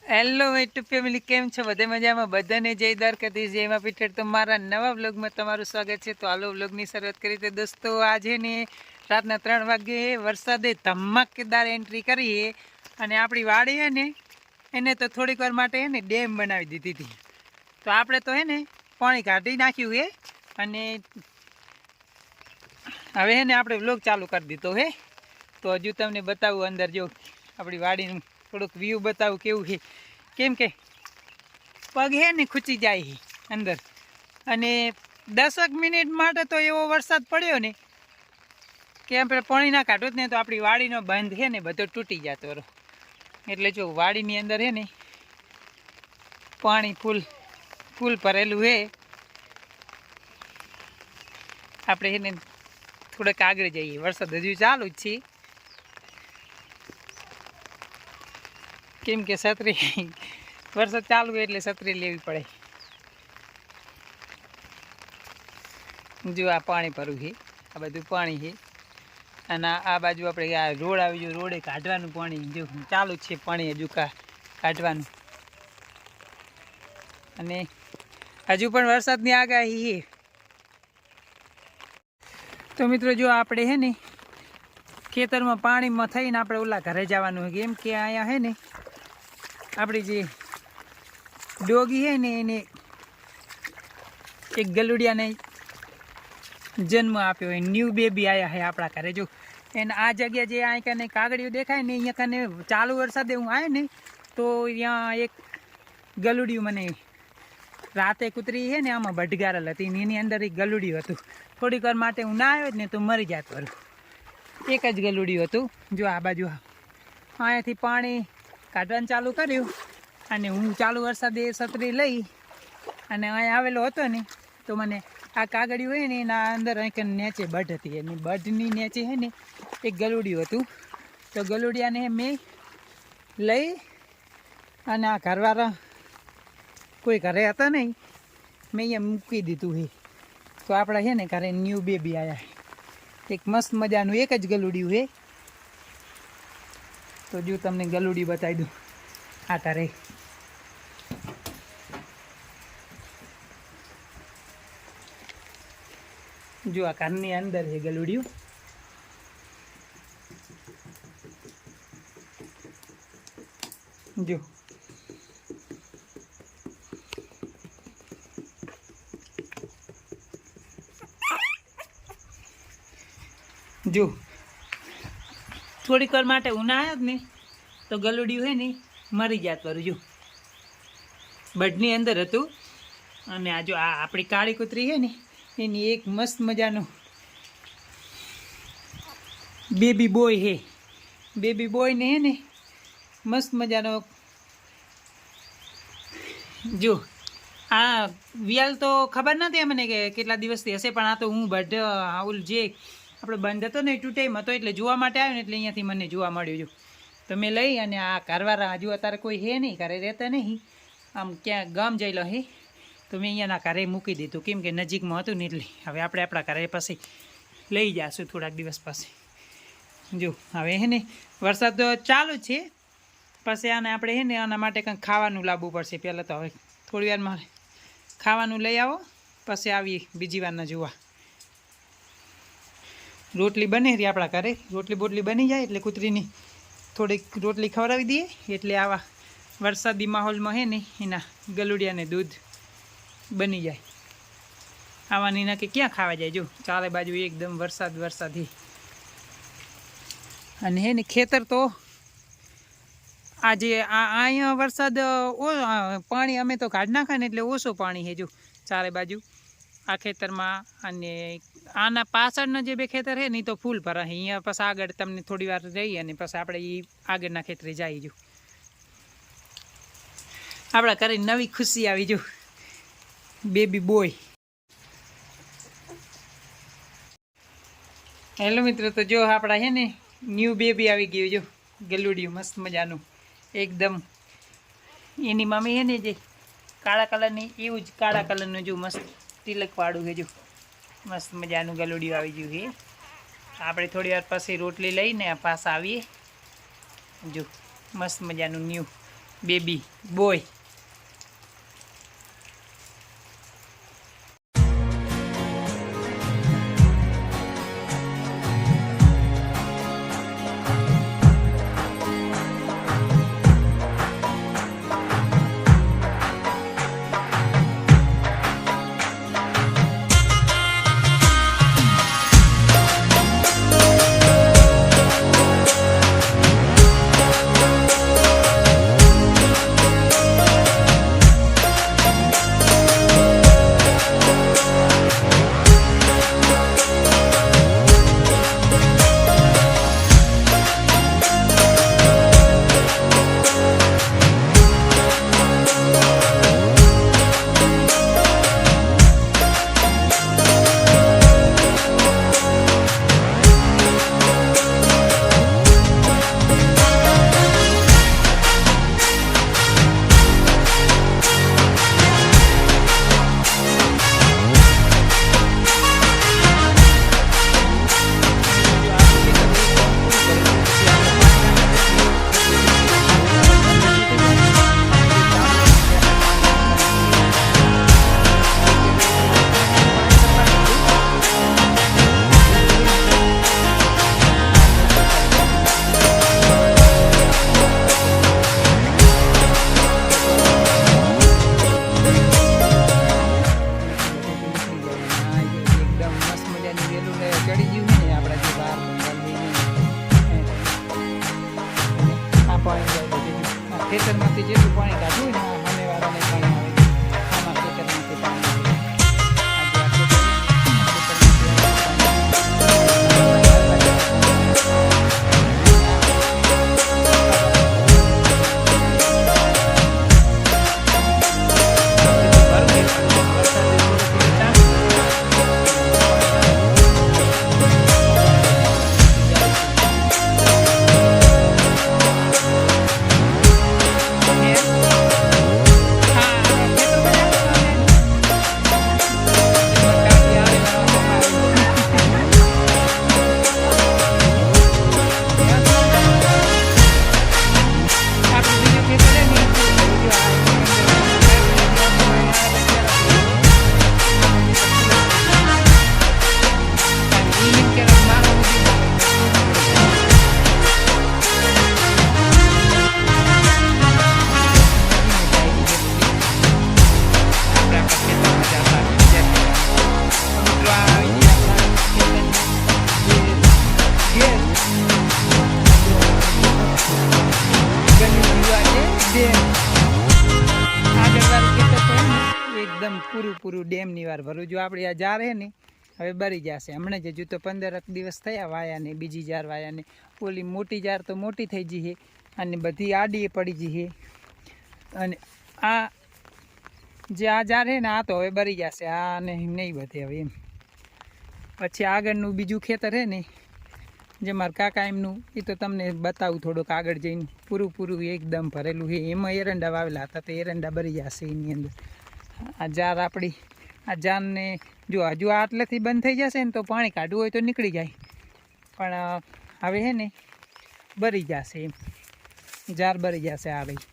Hello YouTube family, કેમ છો? બધે મજામાં? બધાને જય દ્વારકાધીશ, જય મા પીઠળ. તો મારા નવા વ્લોગમાં તમારું સ્વાગત છે. તો હાલો વ્લોગની શરૂઆત કરી. તો દોસ્તો, આજે ને રાતના 3 વાગે વરસાદે ધમાકેદાર એન્ટ્રી કરી અને આપણી વાડી હે ને એને તો થોડીક વાર માટે હે ને ડેમ બનાવી દીધી હતી. તો આપણે તો હે ને પાણી કાઢી નાખ્યું હે અને હવે હે ને આપણે વ્લોગ ચાલુ કરી દીધો હે. તો હજુ તમને બતાવું અંદર જો આપણી વાડીનું થોડુંક વ્યૂ બતાવું કેવું છે. કેમ કે પગ હે ને ખૂંચી જાય છે અંદર, અને 10 મિનિટ માટે તો એવો વરસાદ પડ્યો ને કે આપણે પાણી ના કાઢવું જ ને તો આપણી વાડીનો બંધ છે ને બધો તૂટી જતો રહો. એટલે જો વાડીની અંદર છે ને પાણી ફૂલ ભરેલું છે. આપણે છે ને થોડેક આગળ જઈએ, વરસાદ હજુ ચાલુ જ છે. કેમ કે છત્રી વરસાદ ચાલુ હોય એટલે છત્રી લેવી પડે. જો આ પાણી ભરવું છે, આ બધું પાણી છે. અને આ બાજુ આપણે આ રોડ આવી ગયો, રોડે કાઢવાનું પાણી જો ચાલુ જ છે. પાણી હજુ કાઢવાનું, અને હજુ પણ વરસાદની આગાહી છે. તો મિત્રો જો આપણે હે ને ખેતરમાં પાણીમાં થઈને આપણે ઓલા ઘરે જવાનું હોય. કેમ કે અહીંયા હે ને આપણી જે ડોગી છે ને એને એક ગલુડિયાને જન્મ આપ્યો હોય, ન્યૂ બેબી આવ્યા છે આપણા ઘરે. જો એને આ જગ્યા જે અહીં કને કાગળિયું દેખાય ને અહીંયા કને ચાલુ વરસાદે હું આવે ને તો ત્યાં એક ગલુડિયું મને રાતે કૂતરી છે ને આમાં ભટગારેલ હતી ને એની અંદર એક ગલુડિયું હતું. થોડીક વાર માટે હું ના આવ્યો જ ને તો મરી જાત વાળું એક જ ગલુડિયું હતું. જો આ બાજુ અહીંયાથી પાણી કાઢવાનું ચાલુ કર્યું અને હું ચાલુ વરસાદે છત્રી લઈ અને અહીંયા આવેલો હતો ને તો મને આ કાગળિયું હોય ને એના અંદર અહીં નેચે બઢ હતી, અને બઢની નેચે છે ને એક ગલુડિયું હતું. તો ગલુડિયાને મેં લઈ અને આ ઘરવાળા કોઈ ઘરે હતા નહીં, મેં અહીંયા મૂકી દીધું છે. તો આપણા છે ને ઘરે ન્યૂ બેબી આવ્યા, એક મસ્ત મજાનું એક જ ગલુડિયું છે. તો જો તમને ગલુડી બતાવી દઉં. આ તારે જો આ ઘરની અંદર છે ગલુડિયું. જો જો થોડીક વાર માટે ઉના આવ્યો જ ને તો ગલુડિયું છે ને મરી જાત વાળું જો બઢની અંદર હતું. અને આ જો આ આપણી કાળી કૂતરી છે ને એની એક મસ્ત મજાનું બેબી બોય છે. બેબી બોયને છે ને મસ્ત મજાનો જો આ વિયાલ તો ખબર નથી મને કે કેટલા દિવસથી હશે, પણ આ તો હું બઢ આવું જે આપણે બંધ હતો ને એ ટાઈમ હતો એટલે જોવા માટે આવ્યો ને એટલે અહીંયાથી મને જોવા મળ્યું. જો તો મેં લઈ અને આ ઘરવાળા હજુ અત્યારે કોઈ હે નહીં, ઘરે રહેતા નહીં, આમ ક્યાં ગામ જયેલો હે તો મેં અહીંયાના ઘરે મૂકી દીધું. કેમ કે નજીકમાં હતું ને એટલે હવે આપણે આપણા ઘરે પછી લઈ જઈશું થોડાક દિવસ પછી. જો હવે હે ને વરસાદ તો ચાલુ જ છે, પછી આને આપણે હે ને આના માટે કંઈક ખાવાનું લાવવું પડશે. પહેલાં તો હવે થોડી વારમાં ખાવાનું લઈ આવો, પછી આવીએ બીજી વારના જોવા. રોટલી બને રહી આપણા ઘરે, રોટલી બોટલી બની જાય એટલે કૂતરીની થોડીક રોટલી ખવડાવી દઈએ. એટલે આવા વરસાદી માહોલમાં હે ને એના ગલુડિયાને દૂધ બની જાય. આવાની ના કે ક્યાં ખાવા જાય. જો ચારે બાજુ એકદમ વરસાદી. અને હે ને ખેતર તો આજે અહીંયા વરસાદ પાણી અમે તો કાઢી નાખે ને એટલે ઓછું પાણી છે. જો ચારે બાજુ આ ખેતરમાં અને આના પાછળનો જે બે ખેતર છે ને એ તો ફૂલ ભરાય. અહીંયા પછી આગળ તમને થોડી વાર રહી અને પછી આપણે એ આગળના ખેતરે જઈએ. જો આપણા ઘરે નવી ખુશી આવી. જો બેબી બોય. હેલો મિત્રો, તો જો આપણા છે ને ન્યૂ બેબી આવી ગયું. જો ગલુડિયું મસ્ત મજાનું એકદમ. એની મમ્મી છે ને જે કાળા કલરની એવું જ કાળા કલરનું જો મસ્ત તિલકવાળું છે. જો મસ્ત મજાનું ગલુડિયું આવી ગયું છે. આપણે થોડી વાર પછી રોટલી લઈને પાછા આવીએ. જો મસ્ત મજાનું બેબી બોય. ખેતરમાંથી જેટલું પાણી કાઢ્યું ને સામે વાળાને પાણી આવે આમાં ખેતરમાંથી પાણી એકદમ પૂરું ડેમની વાર ભરું. જો આપણે આ જાર હે ને હવે બરી જશે હમણાં જ. હજુ તો 15 દિવસ થયા વાયાને, બીજી જાર વાયાને. ઓલી મોટી જાર તો મોટી થઈ ગઈ છે અને બધી આડી પડી ગઈ છે. અને આ જે આ જાર હે ને આ તો હવે બરી જશે, આ નહીં વધે હવે એમ. પછી આગળનું બીજું ખેતર હે ને જે મારા કાકા એમનું, એ તો તમને બતાવું થોડુંક આગળ જઈને. પૂરું એકદમ ભરેલું છે. એમાં એરંડા વાવેલા હતા તો એરંડા બરી જશે એની અંદર. આ જાર આપણી, આ જારને જો હજુ આટલેથી બંધ થઈ જશે ને તો પાણી કાઢવું હોય તો નીકળી જાય, પણ હવે હે ને બરી જશે એમ. જાર બરી જશે આ રહી.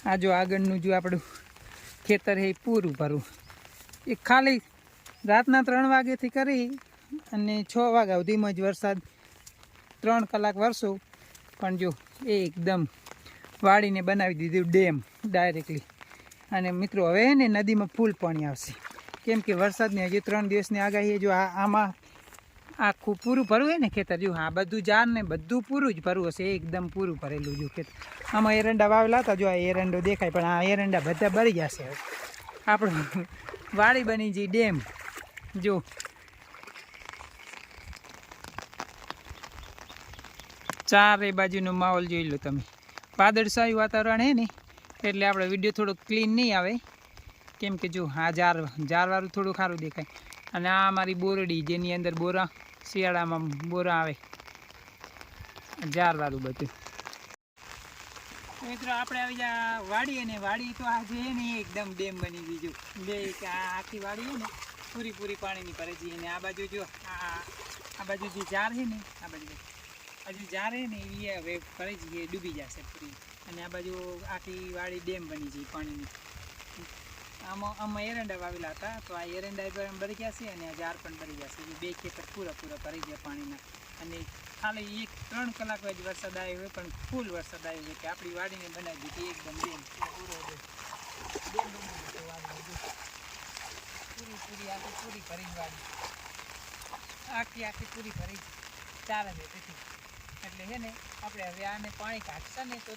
આ જો આગળનું જો આપણું ખેતર છે એ પૂરું ભરવું. એ ખાલી રાતના 3 વાગ્યાથી કરી અને 6 વાગ્યા સુધીમાં જ વરસાદ 3 કલાક વરસો. પણ જો એ એકદમ વાળીને બનાવી દીધું ડેમ ડાયરેક્ટલી. અને મિત્રો હવે ને નદીમાં ફૂલ પાણી આવશે, કેમ કે વરસાદની હજી 3 દિવસની આગાહી. જો આમાં આખું પૂરું ભરવું હોય ને ખેતર, જો આ બધું જાર ને બધું પૂરું જ ભરવું હશે, એકદમ પૂરું ભરેલું જો ખેતર. આમાં એરંડા વાવેલા હતા, જો આ એરંડો દેખાય, પણ આ એરંડા બધા બળી જશે હવે. આપણું વાડી બની જઈ ડેમ. જો ચારે બાજુનો માહોલ જોઈ લો તમે. વાદળછાયું વાતાવરણ હે ને એટલે આપણે વિડીયો થોડો ક્લીન નહીં આવે, કેમ કે જો આ જારવાળું થોડું સારું દેખાય. અને આ અમારી બોરડી, જેની અંદર બોરા શિયાળામાં બોરા આવે, જારવાળું બધું. મિત્રો આપણે આવી જા વાડી, અને વાડી તો આ જે ને એકદમ ડેમ બની ગઈ. જો બે આ આખી વાડી છે ને પૂરી પાણીની ભરે છે. અને આ બાજુ જો આ બાજુ જે જાર છે ને આ બાજુ હજુ જાર છે ને એ હવે કરે છે એ ડૂબી જશે પૂરી. અને આ બાજુ આખી વાળી ડેમ બની છે પાણીની. આમાં એરંડા વાવેલા હતા તો આ એરંડા પણ ભરી ગયા છે અને આ જાર પણ ભરી ગયા છે. બે ખેતર પૂરા ભરી ગયા પાણીના. અને ખાલી 3 કલાક જ વરસાદ આવ્યો હોય પણ ફૂલ વરસાદ આવ્યો હોય કે આપણી વાડીને બનાવી દીધી એકદમ ડેમ પૂરી આખી પૂરી ભરી વાડી આખી પૂરી ભરી ચાલે છે. તેથી એટલે છે ને આપણે હવે આને પાણી કાઢશે ને તો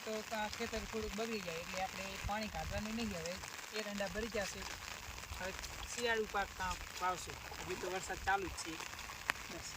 ખેતર થોડુંક બગડી જાય એટલે આપણે પાણી કાઢવાનું નહીં. હવે એરંડા ભરી જશે. હવે શિયાળુ પાક વાવશું. હજી તો વરસાદ ચાલુ જ છે. બસ.